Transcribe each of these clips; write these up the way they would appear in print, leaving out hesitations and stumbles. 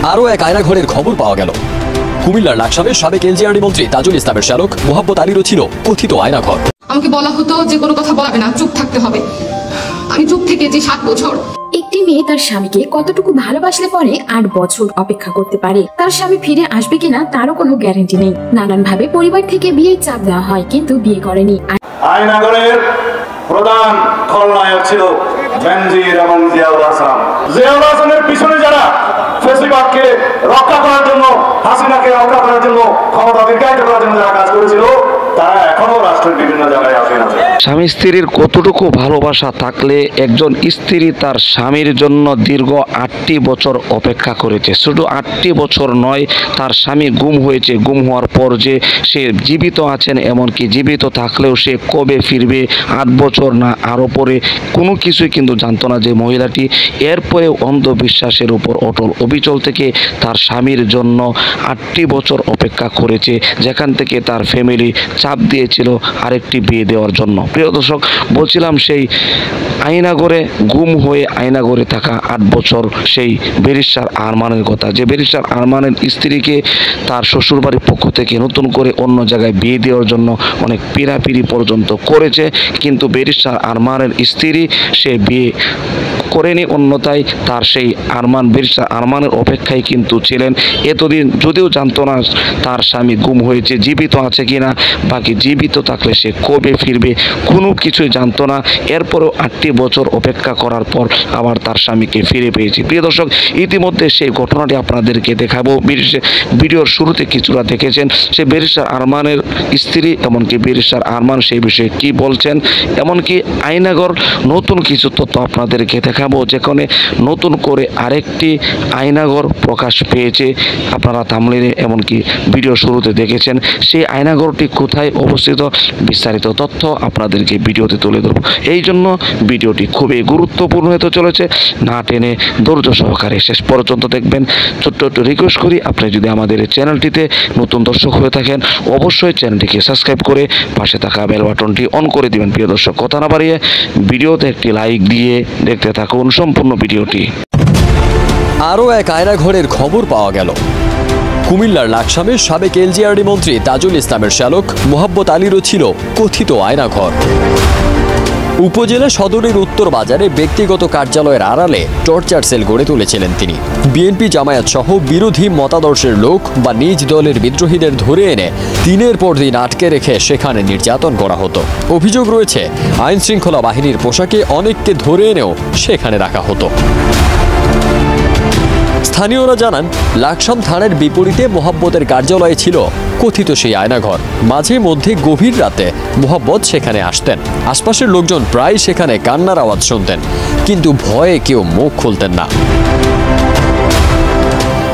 আরও এক আয়নাঘরের খবর পাওয়া গেল। কুমিল্লার লাকসামের সাবেক এলজিআরডি মন্ত্রী তাজুল ইসলামের শ্যালক মোহাব্বত আলীরও ছিল কথিত আয়নাঘর। আমাকে বলা হতো যে কোনো কথা বলাবে না, চুপ থাকতে হবে। আমি চুপ থেকে যে 7 বছর। একটি মেয়ে তার স্বামীকে কতটুকু ভালোবাসলে পরে 8 বছর অপেক্ষা করতে পারে। তার স্বামী ফিরে আসবে কিনা তারও কোনো গ্যারান্টি নেই। নানান ভাবে পরিবার থেকে বিয়ের চাপ দেওয়া হয়, কিন্তু বিয়ে করেনি। আয়নাঘরের প্রধান খলনায়ক ছিল বেনজির এবং জিয়াউল হাসান। জিয়াউল হাসানের পিছনে যারা ফেসিবাদকে রক্ষা করার জন্য, হাসিনাকে রক্ষা করার জন্য, ক্ষমতা দীর্ঘায়িত করার জন্য যারা কাজ করেছিল, তারা এখনো রাষ্ট্রের বিভিন্ন জায়গায় আসেন। স্বামী স্ত্রীর কতটুকু ভালোবাসা থাকলে একজন স্ত্রী তার স্বামীর জন্য দীর্ঘ 8টি বছর অপেক্ষা করেছে। শুধু 8টি বছর নয়, তার স্বামী গুম হয়েছে, গুম হওয়ার পর যে সে জীবিত আছেন, এমনকি জীবিত থাকলেও সে কবে ফিরবে, 8 বছর না আরও পরে, কোনো কিছুই কিন্তু জানতো না যে মহিলাটি। এরপরে অন্ধবিশ্বাসের উপর অটল অবিচল থেকে তার স্বামীর জন্য 8টি বছর অপেক্ষা করেছে, যেখান থেকে তার ফ্যামিলি চাপ দিয়েছিল আরেকটি বিয়ে দেওয়ার জন্য। প্রিয় দর্শক, বলছিলাম সেই আয়নাঘরে গুম হয়ে আয়নাঘরে থাকা 8 বছর সেই ব্যারিস্টার আরমানের কথা, যে ব্যারিস্টার আরমানের স্ত্রীকে তার শ্বশুরবাড়ির পক্ষ থেকে নতুন করে অন্য জায়গায় বিয়ে দেওয়ার জন্য অনেক পিড়াপিড়ি পর্যন্ত করেছে, কিন্তু ব্যারিস্টার আরমানের স্ত্রী সে বিয়ে করেনি। অন্যথায় তার সেই আরমান, ব্যারিস্টার আরমানের অপেক্ষায় কিন্তু ছিলেন এতদিন, যদিও জানতো না তার স্বামী গুম হয়েছে, জীবিত আছে কিনা, বাকি জীবিত থাকলে সে কবে ফিরবে, কোনো কিছুই জানতো না। এরপরও 8টি বছর অপেক্ষা করার পর আবার তার স্বামীকে ফিরে পেয়েছে। প্রিয় দর্শক, ইতিমধ্যে সেই ঘটনাটি আপনাদেরকে দেখাবো। ভিডিওর শুরুতে কিছুটা দেখেছেন সে ব্যারিস্টার আরমানের স্ত্রী, এমনকি ব্যারিস্টার আরমান সেই বিষয়ে কি বলছেন, এমনকি আয়নাঘর নতুন কিছু তথ্য আপনাদেরকে দেখাবো, যেখানে নতুন করে আরেকটি আয়নাঘর প্রকাশ পেয়েছে। আপনারা থাম্বনেইলে এমনকি ভিডিও শুরুতে দেখেছেন। সেই আয়নাঘরটি কোথায় অবস্থিত, বিস্তারিত তথ্য আপনাদেরকে ভিডিওতে তুলে ধরব। এই জন্য ভিডিওটি খুবই গুরুত্বপূর্ণ হতে চলেছে, না টেনে ধৈর্য সহকারে শেষ পর্যন্ত দেখবেন। ছোট্ট একটু রিকোয়েস্ট করি, আপনি যদি আমাদের এই চ্যানেলটিতে নতুন দর্শক হয়ে থাকেন, অবশ্যই চ্যানেলটিকে সাবস্ক্রাইব করে পাশে থাকা বেল বাটনটি অন করে দিবেন। প্রিয় দর্শক, কথা না বাড়িয়ে ভিডিওতে একটি লাইক দিয়ে দেখতে থাকুন সম্পূর্ণ ভিডিওটি। আরও এক আয়নাঘরের খবর পাওয়া গেল। কুমিল্লার লাকসামের সাবেক এলজিআরডি মন্ত্রী তাজুল ইসলামের শ্যালক মোহাব্বত আলীরও ছিল কথিত আয়নাঘর। উপজেলা সদরের উত্তর বাজারে ব্যক্তিগত কার্যালয়ের আড়ালে টর্চার সেল গড়ে তুলেছিলেন তিনি। বিএনপি, জামায়াত সহ বিরোধী মতাদর্শের লোক বা নিজ দলের বিদ্রোহীদের ধরে এনে দিনের পর দিন আটকে রেখে সেখানে নির্যাতন করা হতো। অভিযোগ রয়েছে, আইন শৃঙ্খলা বাহিনীর পোশাকে অনেককে ধরে এনেও সেখানে রাখা হতো। স্থানীয়রা জানান, লাকসাম থানার বিপরীতে মোহাব্বতের কার্যালয়ে ছিল কথিত সেই আয়নাঘর। মাঝে মধ্যে গভীর রাতে মোহাব্বত সেখানে আসতেন। আশপাশের লোকজন প্রায় সেখানে কান্নার আওয়াজ শুনতেন, কিন্তু ভয়ে কেউ মুখ খুলতেন না।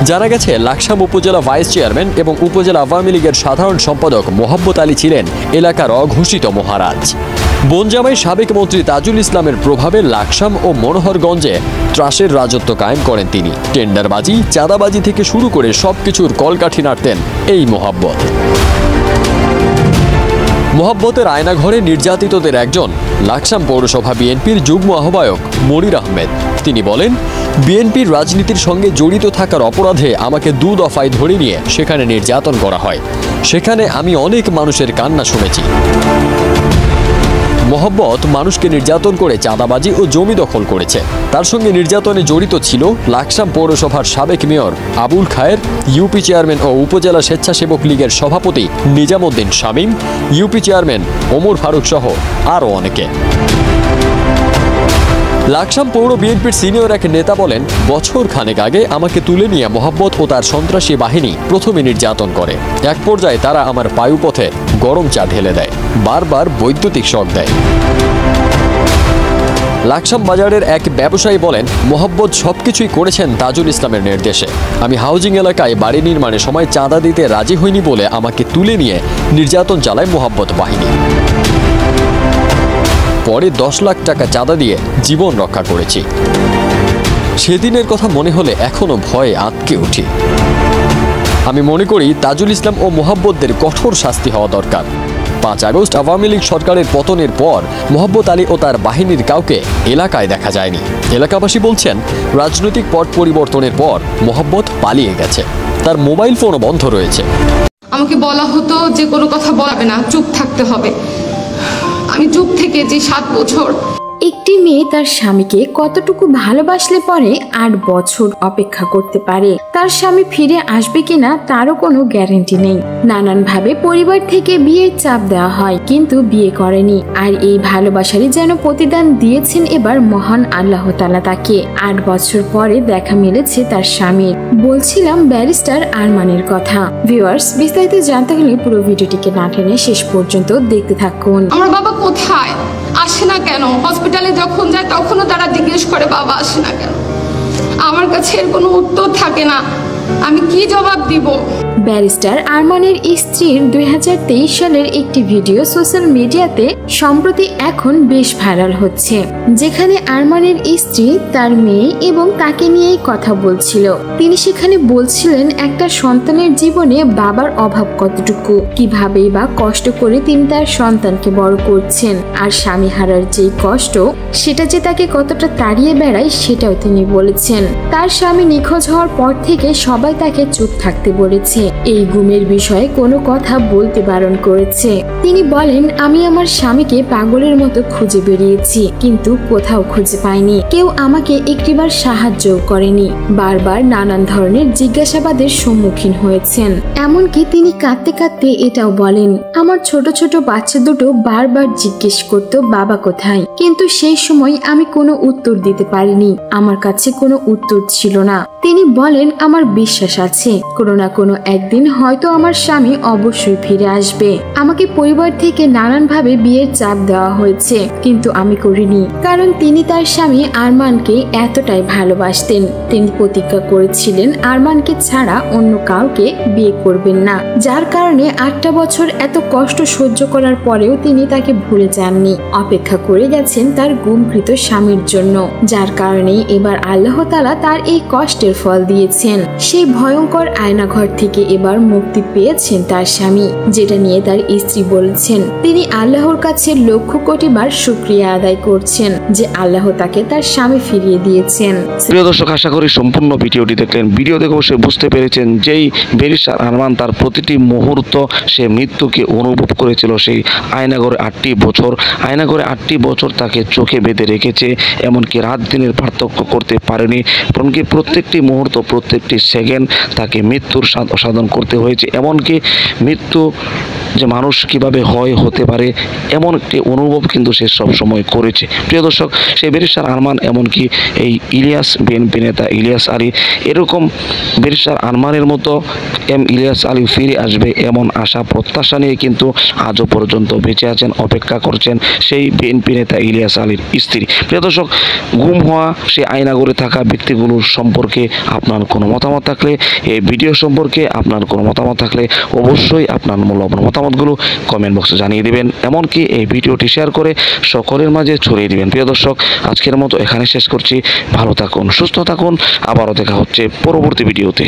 জানা গেছে, লাকসাম উপজেলা ভাইস চেয়ারম্যান এবং উপজেলা আওয়ামী লীগের সাধারণ সম্পাদক মোহাব্বত আলী ছিলেন এলাকার অঘোষিত মহারাজ। বনজামাই সাবেক মন্ত্রী তাজুল ইসলামের প্রভাবে লাকসাম ও মনোহরগঞ্জে ত্রাসের রাজত্ব কায়েম করেন তিনি। টেন্ডারবাজি, চাঁদাবাজি থেকে শুরু করে সবকিছুর কলকাঠি নাড়তেন এই মোহাব্বত। মোহাব্বতের আয়নাঘরে নির্যাতিতদের একজন লাকসাম পৌরসভা বিএনপির যুগ্ম আহ্বায়ক মনির আহমেদ। তিনি বলেন, বিএনপির রাজনীতির সঙ্গে জড়িত থাকার অপরাধে আমাকে 2 দফায় ধরে নিয়ে সেখানে নির্যাতন করা হয়। সেখানে আমি অনেক মানুষের কান্না শুনেছি। মোহাব্বত মানুষকে নির্যাতন করে চাঁদাবাজি ও জমি দখল করেছে। তার সঙ্গে নির্যাতনে জড়িত ছিল লাকসাম পৌরসভার সাবেক মেয়র আবুল খায়ের, ইউপি চেয়ারম্যান ও উপজেলা স্বেচ্ছাসেবক লীগের সভাপতি নিজামুদ্দিন শামীম, ইউপি চেয়ারম্যান ওমর ফারুক সহ আরও অনেকে। লাকসাম পৌর বিএনপির সিনিয়র এক নেতা বলেন, বছর খানেক আগে আমাকে তুলে নিয়ে মোহাব্বত ও তার সন্ত্রাসী বাহিনী প্রথমে নির্যাতন করে। এক পর্যায়ে তারা আমার পায়ুপথে গরম চা ঢেলে দেয়, বারবার বৈদ্যুতিক শক দেয়। লাকসাম বাজারের এক ব্যবসায়ী বলেন, মোহাব্বত সবকিছুই করেছেন তাজুল ইসলামের নির্দেশে। আমি হাউজিং এলাকায় বাড়ি নির্মাণের সময় চাঁদা দিতে রাজি হইনি বলে আমাকে তুলে নিয়ে নির্যাতন চালায় মোহাব্বত বাহিনী। পরে 10 লাখ টাকা চাঁদা দিয়ে জীবন রক্ষা করেছি। সেদিনের কথা মনে হলে এখনো ভয়ে আঁতকে উঠি। আমি মনে করি তাজুল ইসলাম ও মোহাব্বতদের কঠোর শাস্তি হওয়া দরকার। 5 আগস্ট আওয়ামী লীগ সরকারের পতনের পর মোহাব্বত আলী ও তার বাহিনীর কাউকে এলাকায় দেখা যায়নি। এলাকাবাসী বলছেন, রাজনৈতিক পট পরিবর্তনের পর মোহাব্বত পালিয়ে গেছে, তার মোবাইল ফোনও বন্ধ রয়েছে। আমাকে বলা হতো যে কোনো কথা বলাবে না, চুপ থাকতে হবে। আমি চুপ থেকে যে 7 বছর। একটি মেয়ে তার স্বামীকে কতটুকু ভালোবাসলে পরে 8 বছর অপেক্ষা করতে পারে। তার স্বামী ফিরে আসবে কিনা তারও কোনো গ্যারান্টি নেই। নানানভাবে পরিবার থেকে বিয়ের চাপ দেওয়া হয়, কিন্তু বিয়ে করেনি। আর এই ভালোবাসারই যেন প্রতিদান দিয়েছেন এবার মহান আল্লাহ তাআলা তাকে। 8 বছর পরে দেখা মিলেছে তার স্বামীর। বলছিলাম ব্যারিস্টার আরমানের কথা। ভিউয়ার্স, বিস্তারিত জানতে হলে পুরো ভিডিওটিকে না টেনে শেষ পর্যন্ত দেখতে থাকুন। আমার বাবা কোথায়? আসে না কেন? হসপিটালে যখন যায় তখনও তারা জিজ্ঞেস করে বাবা আসে না কেন। আমার কাছে এর কোনো উত্তর থাকে না, আমি কি জবাব দিব? ব্যারিস্টার আরমানের স্ত্রীর 2023 সালের একটি ভিডিও সোশ্যাল মিডিয়াতে সম্প্রতি এখন বেশ ভাইরাল হচ্ছে, যেখানে আরমানের স্ত্রী তার মেয়ে এবং তাকে নিয়েই কথা বলছিল। তিনি সেখানে বলছিলেন একটা সন্তানের জীবনে বাবার অভাব কতটুকু, কিভাবেই বা কষ্ট করে তিনি তার সন্তানকে বড় করছেন, আর স্বামী হারার যেই কষ্ট সেটা যে তাকে কতটা তাড়িয়ে বেড়ায় সেটাও তিনি বলেছেন। তার স্বামী নিখোঁজ হওয়ার পর থেকে সবাই তাকে চুপ থাকতে বলেছে, এই গুমের বিষয়ে কোনো কথা বলতে বারণ করেছে। তিনি বলেন, আমি আমার স্বামীকে পাগলের মতো খুঁজে বেরিয়েছি, কিন্তু কোথাও খুঁজে পাইনি। কেউ আমাকে একটিবার সাহায্যও করেনি। বারবার নানান ধরনের জিজ্ঞাসাবাদের সম্মুখীন হয়েছেন। এমনকি তিনি কাঁদতে কাঁদতে এটাও বলেন, আমার ছোট ছোট বাচ্চা দুটো বারবার জিজ্ঞেস করত বাবা কোথায়, কিন্তু সেই সময় আমি কোনো উত্তর দিতে পারিনি। আমার কাছে কোনো উত্তর ছিল না। তিনি বলেন, আমার বিশ্বাস আছে কোনো না কোনো একদিন হয়তো আমার স্বামী অবশ্যই ফিরে আসবে। আমাকে পরিবার থেকে নানানভাবে বিয়ের চাপ দেওয়া হয়েছে, কিন্তু আমি করিনি, কারণ তিনি তার স্বামী আরমানকে এতটাই ভালোবাসতেন। তিনি প্রতিজ্ঞা করেছিলেন আরমানকে ছাড়া অন্য কাউকে বিয়ে করবেন না, যার কারণে 8টা বছর এত কষ্ট সহ্য করার পরেও তিনি তাকে ভুলে যাননি। অপেক্ষা করে গেছেন তার গুমকৃত স্বামীর জন্য, যার কারণেই এবার আল্লাহ তাআলা তার এই কষ্টের ফল দিয়েছেন। সেই ভয়ঙ্কর আয়নাঘর থেকে এবার মুক্তি পেয়েছেন তার স্বামী, যেটা নিয়ে তার স্ত্রী বলছেন তিনি আল্লাহর কাছে লক্ষ কোটি বার শুকরিয়া আদায় করছেন যে আল্লাহ তাকে তার স্বামী ফিরিয়ে দিয়েছেন। প্রিয় দর্শক, আশা করি সম্পূর্ণ ভিডিওটি দেখলেন। ভিডিও দেখে অবশ্যই বুঝতে পেরেছেন যেই ব্যারিস্টার আরমান তার প্রতিটি মুহূর্ত সে মৃত্যুকে অনুভব করেছিল। সেই আয়নাঘরে 8টি বছর, আয়নাঘরে 8টি বছর তাকে চোখে বেঁধে রেখেছে, এমনকি রাত দিনের পার্থক্য করতে পারেনি। এমনকি প্রত্যেকটি মুহূর্ত, প্রত্যেকটি সেকেন্ড তাকে মৃত্যুর সাধন করতে হয়েছে। এমনকি মৃত্যু যে মানুষ কিভাবে হতে পারে এমন একটি অনুভব কিন্তু সে সব সময় করেছে। প্রিয় দর্শক, সেই ব্যারিস্টার আরমান, এমনকি এই ইলিয়াস, বিএনপি নেতা ইলিয়াস আলী, এরকম ব্যারিস্টার আরমানের মতো ইলিয়াস আলী ফিরে আসবে এমন আশা প্রত্যাশা নিয়ে কিন্তু আজও পর্যন্ত বেঁচে আছেন, অপেক্ষা করছেন সেই বিএনপি নেতা ইলিয়াস আলীর স্ত্রী। প্রিয় দর্শক, গুম হওয়া সেই আয়নাঘরে থাকা ব্যক্তিগুলোর সম্পর্কে আপনার কোনো মতামত থাকলে, এই ভিডিও সম্পর্কে আপনার কোনো মতামত থাকলে অবশ্যই আপনার মূল্যবান মতামতগুলো কমেন্ট বক্সে জানিয়ে দিবেন। এমনকি এই ভিডিওটি শেয়ার করে সকলের মাঝে ছড়িয়ে দিবেন। প্রিয় দর্শক, আজকের মতো এখানে শেষ করছি। ভালো থাকুন, সুস্থ থাকুন, আবারও দেখা হচ্ছে পরবর্তী ভিডিওতে।